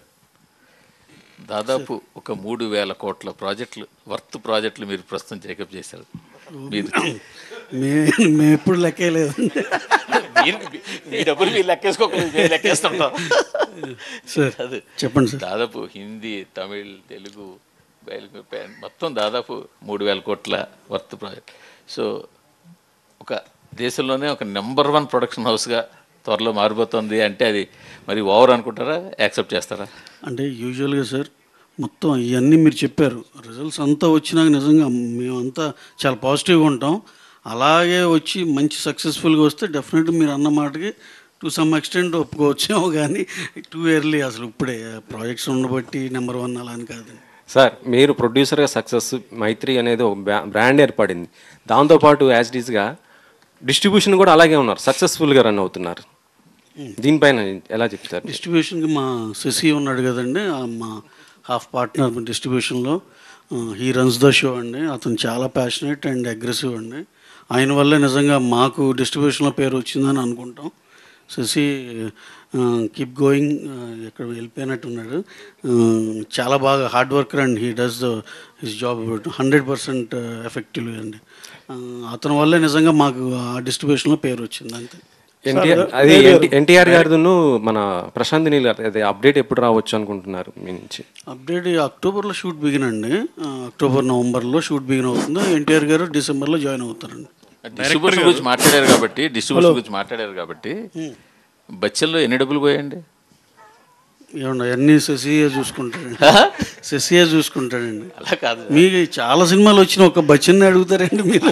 దాదాపు ఒక 3,000 కోట్ల ప్రాజెక్టులు మీరు ప్రస్తుతం టేకప్ చేశారు. మేము ఎప్పుడు లెక్కలేదు, మీ డబ్బులు మీరు లెక్కేస్తుంటాం సార్. చెప్పండి సార్. దాదాపు హిందీ, తమిళ్, తెలుగు మొత్తం దాదాపు 3,000 కోట్ల ప్రాజెక్ట్. సో ఒక దేశంలోనే ఒక నెంబర్ 1 ప్రొడక్షన్ హౌస్గా త్వరలో మారిపోతుంది అంటే అది మరి ఓవర్ అనుకుంటారా, యాక్సెప్ట్ చేస్తారా? అంటే యూజువల్గా సార్ మొత్తం ఇవన్నీ మీరు చెప్పారు, రిజల్ట్స్ అంతా వచ్చినాక నిజంగా మేమంతా చాలా పాజిటివ్గా ఉంటాం. అలాగే వచ్చి మంచి సక్సెస్ఫుల్గా వస్తే డెఫినెట్గా మీరు అన్న మాటకి టు సమ్ ఎక్స్టెంట్ ఒప్పుకోవచ్చేమో, కానీ టూ ఎర్లీ అసలు ఇప్పుడే ప్రాజెక్ట్స్ ఉండబట్టి నెంబర్ 1 అలా అని కాదు సార్. మీరు ప్రొడ్యూసర్గా సక్సెస్ మైత్రి అనేది ఒక బ్రాండ్ ఏర్పడింది, దాంతోపాటు యాజ్ ఇట్ ఈస్గా డిస్ట్రిబ్యూషన్ కూడా అలాగే ఉన్నారు, సక్సెస్ఫుల్గా రన్ అవుతున్నారు. దీనిపైన ఎలా చెప్తారు? డిస్ట్రిబ్యూషన్కి మా శశి ఉన్నాడు కదండి, మా హాఫ్ పార్ట్నర్ డిస్ట్రిబ్యూషన్లో. హీ రన్స్ ద షో అండి. అతను చాలా ప్యాషనేట్ అండ్ అగ్రెసివ్ అండి. ఆయన వల్లే నిజంగా మాకు డిస్ట్రిబ్యూషన్లో పేరు వచ్చిందని అనుకుంటాం. శశి కీప్ గోయింగ్, ఎక్కడ వెళ్ళిపోయినట్టున్నాడు. చాలా బాగా hard worker and he does his job 100% effectively అండి. అతని వల్లే నిజంగా మాకు ఆ డిస్ట్రిబ్యూషన్లో పేరు వచ్చింది అంతే. ఎన్టీఆర్ గారిను మన ప్రశాంత్ నీల్ గారు అదే అప్డేట్ ఎప్పుడు రావచ్చు అనుకుంటున్నారు మీ నుంచి? అప్డేట్ అక్టోబర్లో షూట్ బిగిన్ అండి. అక్టోబర్ నవంబర్లో షూట్ బిగిన్ అవుతుంది. ఎన్టీఆర్ గారు డిసెంబర్లో జాయిన్ అవుతారండి. డిస్ట్రిబ్యూషన్ గురించి మాట్లాడారు కాబట్టి బచ్చల్లో ఎన్ని డబ్బులు పోయండి? ఏమన్నా అన్నీ శశియే చూసుకుంటాడండి. శశియే చూసుకుంటాడండి. అలా కాదు, మీకు చాలా సినిమాలు వచ్చిన ఒక బచ్చన్ని అడుగుతారండి మీరు.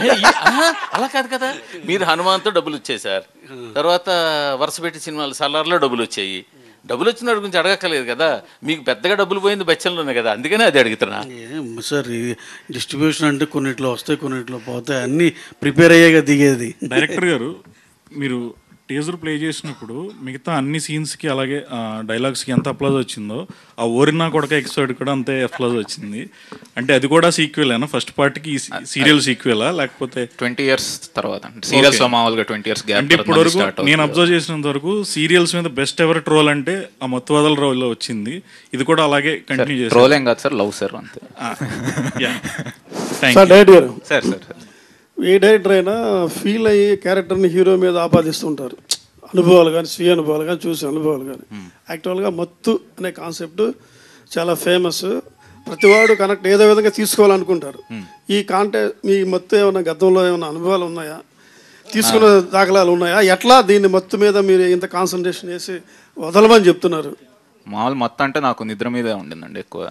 అలా కాదు కదా, మీరు హనుమాన్తో డబ్బులు వచ్చేసారు, తర్వాత వరుస పెట్టి సినిమాలు సలార్లో డబ్బులు వచ్చాయి. డబ్బులు వచ్చిన వాడి గురించి అడగక్కర్లేదు కదా, మీకు పెద్దగా డబ్బులు పోయింది బచ్చల్లోనే కదా, అందుకనే అది అడుగుతున్నా. సార్ ఈ డిస్ట్రిబ్యూషన్ అంటే కొన్నిట్లో వస్తాయి కొన్నిట్లో పోతాయి, అన్నీ ప్రిపేర్ అయ్యాక దిగేది. డైరెక్టర్ గారు, మీరు టీజర్ ప్లే చేసినప్పుడు మిగతా అన్ని సీన్స్కి అలాగే డైలాగ్స్కి ఎంత అప్లాజ్ వచ్చిందో ఆ ఓరినా కొడక ఎపిసోడ్ కూడా అంతే అప్లాజ్ వచ్చింది. అంటే అది కూడా సీక్వెలేనా? ఫస్ట్ పార్ట్కి సీరియల్ సీక్వెలా లేకపోతే 20 years తర్వాత సీరియల్స్ మామూలుగా 20 years గ్యాప్? అంటే ఇప్పటి వరకు నేను అబ్జర్వ్ చేసినంత వరకు సీరియల్స్ మీద బెస్ట్ ఎవర్ ట్రోల్ అంటే ఆ మత్తువదల రోల్లో వచ్చింది. ఇది కూడా అలాగే కంటిన్యూ చేస్తారు. ట్రోల్ ఏం కాదు సార్, లవ్ సార్ అంతే. సార్ ఏ డైరెక్టర్ అయినా ఫీల్ అయ్యి క్యారెక్టర్ని హీరో మీద ఆపాదిస్తుంటారు. అనుభవాలు కానీ, స్వీయ అనుభవాలు కానీ, చూసే అనుభవాలు కానీ. యాక్చువల్గా మత్తు అనే కాన్సెప్ట్ చాలా ఫేమస్. ప్రతివాడు కనెక్ట్ ఏదో విధంగా తీసుకోవాలనుకుంటారు. ఈ మీ మత్తు ఏమైనా గతంలో ఏమైనా అనుభవాలు ఉన్నాయా, తీసుకున్న దాఖలాలు ఉన్నాయా? ఎట్లా దీన్ని మత్తు మీద మీరు ఇంత కాన్సన్ట్రేషన్ చేసి వదలమని చెప్తున్నారు? మామూలు మత్తు అంటే నాకు నిద్ర మీదే ఉండిందండి ఎక్కువ.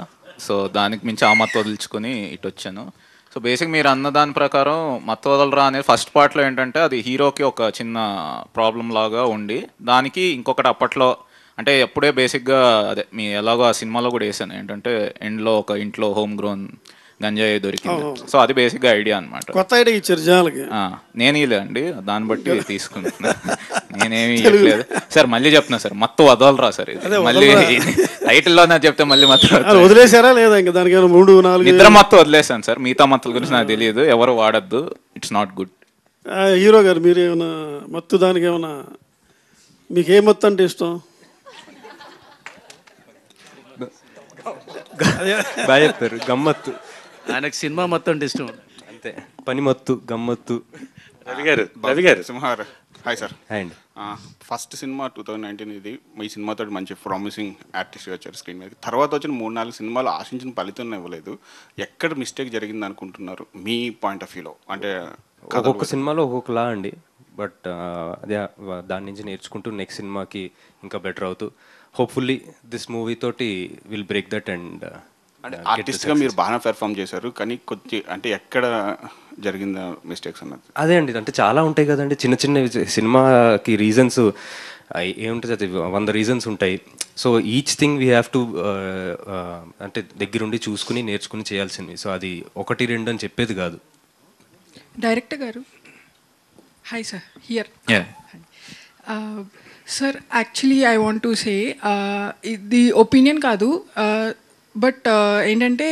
సో దానికి మించి ఆ మత్తు వదిలించుకొని ఇటు వచ్చాను. సో బేసిక్ మీరు అన్న దాని ప్రకారం మత్తు వదలరా అనేది ఫస్ట్ పార్ట్లో ఏంటంటే అది హీరోకి ఒక చిన్న ప్రాబ్లం లాగా ఉండి, దానికి ఇంకొకటి అప్పట్లో అంటే ఎప్పుడే బేసిక్గా అదే మీ ఎలాగో ఆ సినిమాలో కూడా వేసాను ఏంటంటే ఎండ్లో ఒక ఇంట్లో హోమ్ గ్రోన్ గంజాయి దొరికింది. సో అది బేసిక్గా ఐడియా అనమాట. కొత్త ఐడియా ఇచ్చారు జనాలకి. నేను ఇలే అండి, దాన్ని బట్టి తీసుకుంటున్నా. నేనేమి ఇవ్వట్లేదు సార్. మళ్ళీ చెప్తున్నా సార్, మత్తు వదలరా సార్. ఇది మళ్ళీ టైటిల్లోనే చెప్తే మళ్ళీ మత్తు వదిలేసారా లేదా? ఇంకా దానికి 3-4 నిద్ర మత్తు వదిలేసాను సార్. మిగతా మత్తుల గురించి నాకు తెలియదు, ఎవరు వాడద్దు, ఇట్స్ నాట్ గుడ్. హీరో గారు మీరు ఏమైనా మత్తు దానికి ఏమైనా మీకు ఏ మత్తు అంటే ఇష్టం? బాగా చెప్పారు, గమ్మత్తు. ఆయనకు సినిమా మొత్తం అంటే ఇష్టం అంతే, పని మత్తు, గమ్మత్తు. రవి గారు సింహార్. Hi sir. హాయ్ అండి. ఫస్ట్ సినిమా 2019 ఇది. మీ సినిమాతో మంచి ప్రామిసింగ్ ఆర్టిస్ట్గా వచ్చారు స్క్రీన్ మీద. తర్వాత వచ్చిన 3-4 సినిమాలు ఆశించిన ఫలితం ఇవ్వలేదు. ఎక్కడ మిస్టేక్ జరిగింది అనుకుంటున్నారు మీ పాయింట్ ఆఫ్ వ్యూలో? అంటే ఒక్కొక్క సినిమాలో ఒక్కొక్కలా అండి, బట్ అదే దాని నుంచి నేర్చుకుంటూ నెక్స్ట్ సినిమాకి ఇంకా బెటర్ అవుతూ హోప్ఫుల్లీ దిస్ మూవీ తోటి విల్ బ్రేక్ దట్. అండ్ అంటే ఆర్టిస్ట్గా మీరు బాగా పెర్ఫామ్ చేశారు, కానీ కొద్ది అంటే ఎక్కడ జరిగిందా మిస్టేక్స్ అన్నది? అదే అండి, అంటే చాలా ఉంటాయి కదండి చిన్న చిన్న సినిమాకి రీజన్స్. ఏముంటుంది అది 100 రీజన్స్ ఉంటాయి. So each thing we have to అంటే దగ్గరుండి చూసుకుని నేర్చుకుని చేయాల్సింది. సో అది 1-2 అని చెప్పేది కాదు. డైరెక్టర్ గారు, hi sir. Here sir, actually I want to say ఇది ఒపీనియన్ కాదు, బట్ ఏంటంటే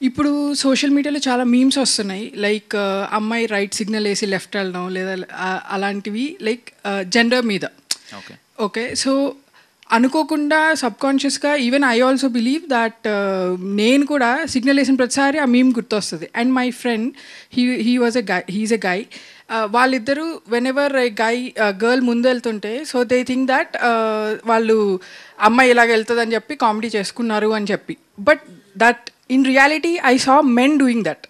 ఇప్పుడు సోషల్ మీడియాలో చాలా మీమ్స్ వస్తున్నాయి. లైక్ అమ్మాయి రైట్ సిగ్నల్ వేసి లెఫ్ట్ వెళ్ళడం, లేదా అలాంటివి లైక్ జెండర్ మీద. ఓకే, సో అనుకోకుండా సబ్కాన్షియస్గా even I also believe that నేను కూడా సిగ్నల్ వేసిన ప్రతిసారి ఆ మీమ్ గుర్తొస్తుంది. And my friend he is a guy. వాళ్ళిద్దరూ వెనెవర్ గర్ల్ ముందు వెళ్తుంటే సో దే థింక్ దట్ వాళ్ళు అమ్మాయి ఇలాగ వెళ్తుంది అని చెప్పి కామెడీ చేసుకున్నారు అని చెప్పి. But that in reality I saw men doing that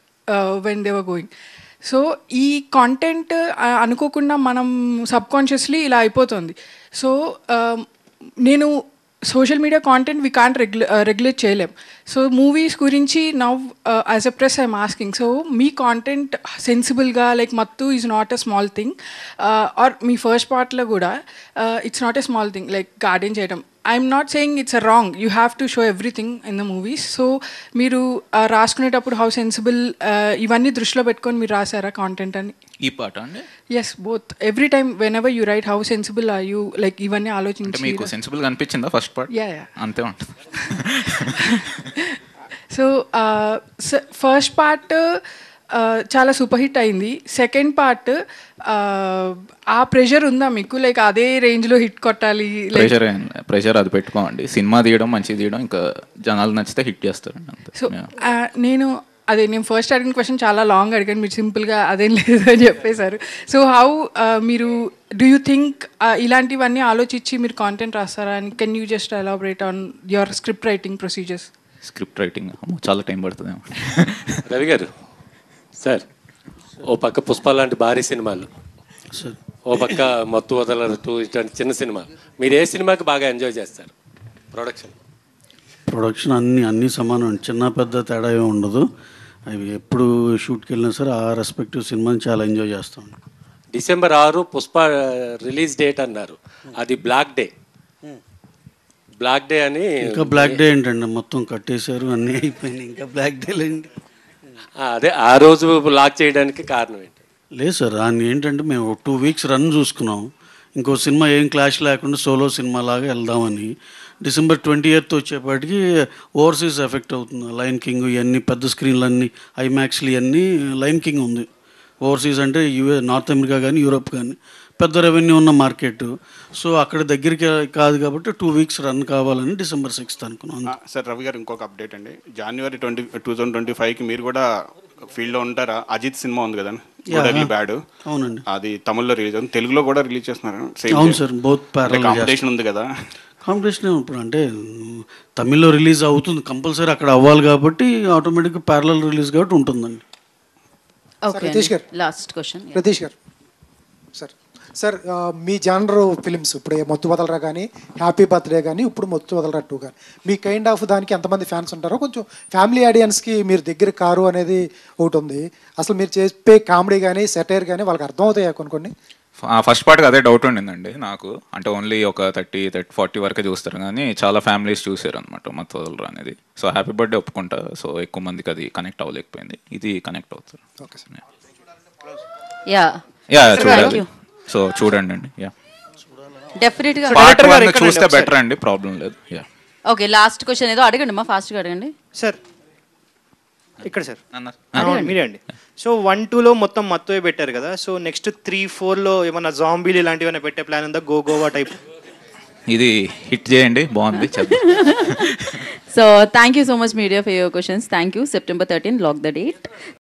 when they were going. So ఈ కాంటెంట్ అనుకోకుండా మనం సబ్కాన్షియస్లీ ఇలా అయిపోతుంది. సో నేను social media content we can't regulate చేయలేం. సో మూవీస్ గురించి now as a press I'm asking, so మీ కాంటెంట్ సెన్సిబుల్గా like Mathu is not a small thing, or మీ ఫస్ట్ పార్ట్లో కూడా it's not a small thing like garden చేయడం. I'm not saying it's a wrong, you have to show everything in the movies. So మీరు రాసుకునేటప్పుడు how sensible ఇవన్నీ దృష్టిలో పెట్టుకొని మీరు రాసారా content అని? ఈ పాట అండి? Yes, both. Every time when ever you write how sensible are you, like ఇవన్నీ ఆలోచించి. మీకు సెన్సిబుల్గా అనిపించిందా ఫస్ట్ పార్ట్? యా, అంతే ఉంటుంది. సో ఫస్ట్ పార్ట్ చాలా సూపర్ హిట్ అయింది. సెకండ్ పార్ట్ ఆ ప్రెషర్ ఉందా మీకు, లైక్ అదే రేంజ్లో హిట్ కొట్టాలి? ప్రెషర్ అది పెట్టుకోండి. సినిమా తీయడం మంచిగా తీయడం, ఇంకా జనాలు నచ్చితే హిట్ చేస్తారండి అంతే. సో నేను అదే నేను ఫస్ట్ అడిగిన క్వశ్చన్ చాలా లాంగ్ అడిగాను, మీరు సింపుల్గా అదేం లేదు అని చెప్పేశారు. సో హౌ మీరు డూ యూ థింక్ ఇలాంటివన్నీ ఆలోచించి మీరు కాంటెంట్ రాస్తారా? And can you just elaborate on your script writing procedures? Script writing చాలా టైం పడుతుందేమో. రవి గారు సార్, ఓ పక్క పుష్ప లాంటి భారీ సినిమాలు, ఓ పక్క మత్తు వదలరు ఇట్లాంటి చిన్న సినిమా, మీరు ఏ సినిమాకి బాగా ఎంజాయ్ చేస్తారు? ప్రొడక్షన్ అన్నీ సమానం, చిన్న పెద్ద తేడా ఏమి ఉండదు. అవి ఎప్పుడు షూట్కి వెళ్ళినా సరే ఆ రెస్పెక్టివ్ సినిమాని చాలా ఎంజాయ్ చేస్తాం. December 6 పుష్ప రిలీజ్ డేట్ అన్నారు, అది బ్లాక్ డే. బ్లాక్ డే అని ఇంకా బ్లాక్ డే ఏంటండి, మొత్తం కట్టేశారు, అన్నీ అయిపోయినాయి, ఇంకా బ్లాక్ డే లేండి. అదే ఆ రోజు లాక్ చేయడానికి కారణం ఏంటి? లేదు సార్, దాన్ని ఏంటంటే మేము 2 weeks రన్ చూసుకున్నాం, ఇంకో సినిమా ఏం క్లాష్ లేకుండా సోలో సినిమా లాగా వెళ్దామని. December 20th వచ్చేపాటికి ఓవర్సీస్ ఎఫెక్ట్ అవుతుంది. లయన్ కింగ్ ఇవన్నీ పెద్ద స్క్రీన్లు అన్నీ ఐమాక్స్లు ఇవన్నీ లయన్ కింగ్ ఉంది. ఓవర్సీస్ అంటే నార్త్ అమెరికా కానీ యూరోప్ కానీ పెద్ద రెవెన్యూ ఉన్న మార్కెట్. సో అక్కడ దగ్గరికి కాదు కాబట్టి 2 weeks రన్ కావాలని December 6th అనుకున్నాం. సార్ రవి గారు ఇంకొక అప్డేట్ అండి, January 2025కి మీరు కూడా ఫీల్డ్లో ఉంటారా? అజిత్ సినిమా ఉంది కదండి, బ్యాడ్. అవునండి, అది తమిళ్లో రిలీజ్ అవుతుంది, తెలుగులో కూడా రిలీజ్ చేస్తున్నారు. అవును సార్, బోత్ కాంపిటీషన్ ఉంది కదా. కాంపిటీషన్ ఇప్పుడు అంటే తమిళ్లో రిలీజ్ అవుతుంది కంపల్సరీ, అక్కడ అవ్వాలి కాబట్టి ఆటోమేటిక్గా ప్యారలల్ రిలీజ్ కాబట్టి ఉంటుందండి. రతీష్ గారు, లాస్ట్ క్వశ్చన్. రతీష్ గారు సార్, మీ జానర్ ఫిలిమ్స్ ఇప్పుడు మత్తు వదలరా కానీ, హ్యాపీ బర్త్డే కానీ, ఇప్పుడు మత్తు వదలరా 2 కానీ, మీ కైండ్ ఆఫ్ దానికి ఎంతమంది ఫ్యాన్స్ ఉంటారో కొంచెం ఫ్యామిలీ ఆడియన్స్కి మీరు దగ్గర కారు అనేది ఒకటి ఉంది. అసలు మీరు చెప్పే కామెడీ కానీ సెటైర్ కానీ వాళ్ళకి అర్థం అవుతాయా కొన్ని? ఫస్ట్ పార్ట్కి అదే డౌట్ ఉండిందండి నాకు, అంటే ఓన్లీ ఒక 30-40 వరకే చూస్తారు కానీ చాలా ఫ్యామిలీస్ చూసారు అనమాట మత్తు వదలరా అనేది. సో హ్యాపీ బర్త్డే ఒప్పుకుంటా, సో ఎక్కువ మందికి అది కనెక్ట్ అవ్వలేకపోయింది, ఇది కనెక్ట్ అవుతారు. ఓకే సార్, యా చూడాలి, సో చూడండి అండి. యా డెఫినెట్గా పార్ట్ 1 చూస్తే బెటర్ అండి, ప్రాబ్లం లేదు. యా ఓకే, లాస్ట్ క్వశ్చన్ ఏదో అడగండి మా, ఫాస్ట్గా అడగండి సార్. ఇక్కడ సార్ మీరే అండి. సో 1-2లో మొత్తం మత్తువే పెట్టారు కదా, సో నెక్స్ట్ 3-4లో ఏమన్నా జాంబీలు ఇలాంటివి పెట్టే ప్లాన్ ఉందా? గోవా టైప్ ఇది హిట్ చేయండి, బాగుంది. So thank you so much media for your questions. Thank you. September 13, lock the date.